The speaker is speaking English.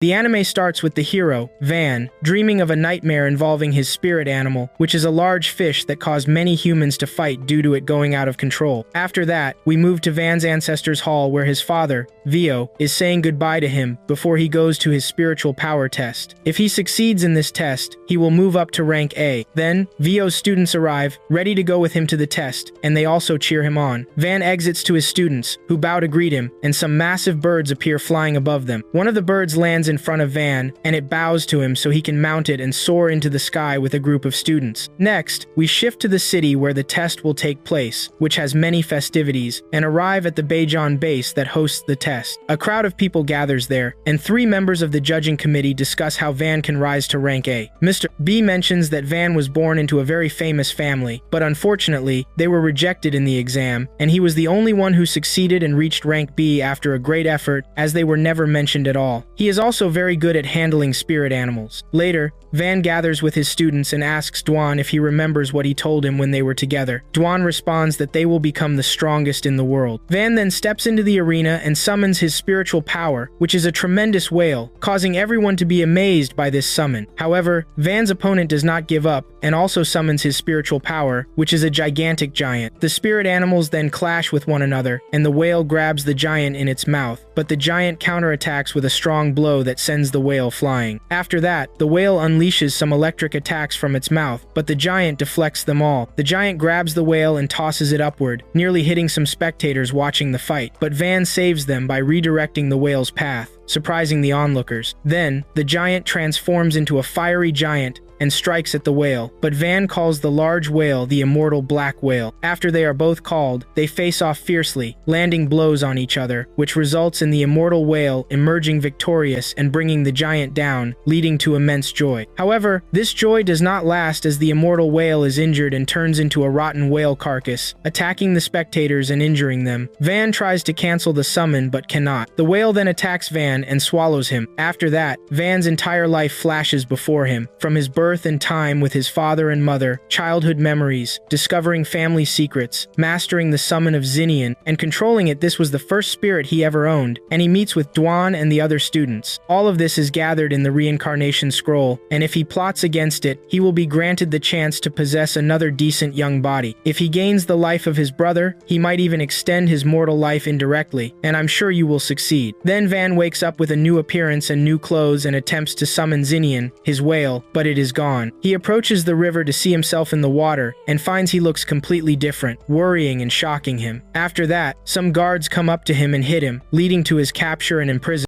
The anime starts with the hero, Van, dreaming of a nightmare involving his spirit animal, which is a large fish that caused many humans to fight due to it going out of control. After that, we move to Van's ancestors' hall where his father, Vio, is saying goodbye to him before he goes to his spiritual power test. If he succeeds in this test, he will move up to rank A. Then, Vio's students arrive, ready to go with him to the test, and they also cheer him on. Van exits to his students, who bow to greet him, and some massive birds appear flying above them. One of the birds lands in front of Van, and it bows to him so he can mount it and soar into the sky with a group of students. Next, we shift to the city where the test will take place, which has many festivities, and arrive at the Beijon base that hosts the test. A crowd of people gathers there, and 3 members of the judging committee discuss how Van can rise to rank A. Mr. B mentions that Van was born into a very famous family, but unfortunately, they were rejected in the exam, and he was the only one who succeeded and reached rank B after a great effort, as they were never mentioned at all. He is also very good at handling spirit animals. Later, Van gathers with his students and asks Dwan if he remembers what he told him when they were together. Dwan responds that they will become the strongest in the world. Van then steps into the arena and summons his spiritual power, which is a tremendous whale, causing everyone to be amazed by this summon. However, Van's opponent does not give up and also summons his spiritual power, which is a gigantic giant. The spirit animals then clash with one another, and the whale grabs the giant in its mouth, but the giant counterattacks with a strong blow that sends the whale flying. After that, the whale unleashes some electric attacks from its mouth, but the giant deflects them all. The giant grabs the whale and tosses it upward, nearly hitting some spectators watching the fight, but Van saves them by redirecting the whale's path, surprising the onlookers. Then, the giant transforms into a fiery giant and strikes at the whale, but Van calls the large whale the immortal black whale. After they are both called, they face off fiercely, landing blows on each other, which results in the immortal whale emerging victorious and bringing the giant down, leading to immense joy. However, this joy does not last as the immortal whale is injured and turns into a rotten whale carcass, attacking the spectators and injuring them. Van tries to cancel the summon but cannot. The whale then attacks Van and swallows him. After that, Van's entire life flashes before him, from his birth and time with his father and mother, childhood memories, discovering family secrets, mastering the summon of Zinnian, and controlling it. This was the first spirit he ever owned, and he meets with Dwan and the other students. All of this is gathered in the reincarnation scroll, and if he plots against it, he will be granted the chance to possess another decent young body. If he gains the life of his brother, he might even extend his mortal life indirectly, and I'm sure you will succeed. Then Van wakes up with a new appearance and new clothes and attempts to summon Zinnian, his whale, but it is gone. He approaches the river to see himself in the water and finds he looks completely different, worrying and shocking him. After that, some guards come up to him and hit him, leading to his capture and imprisonment.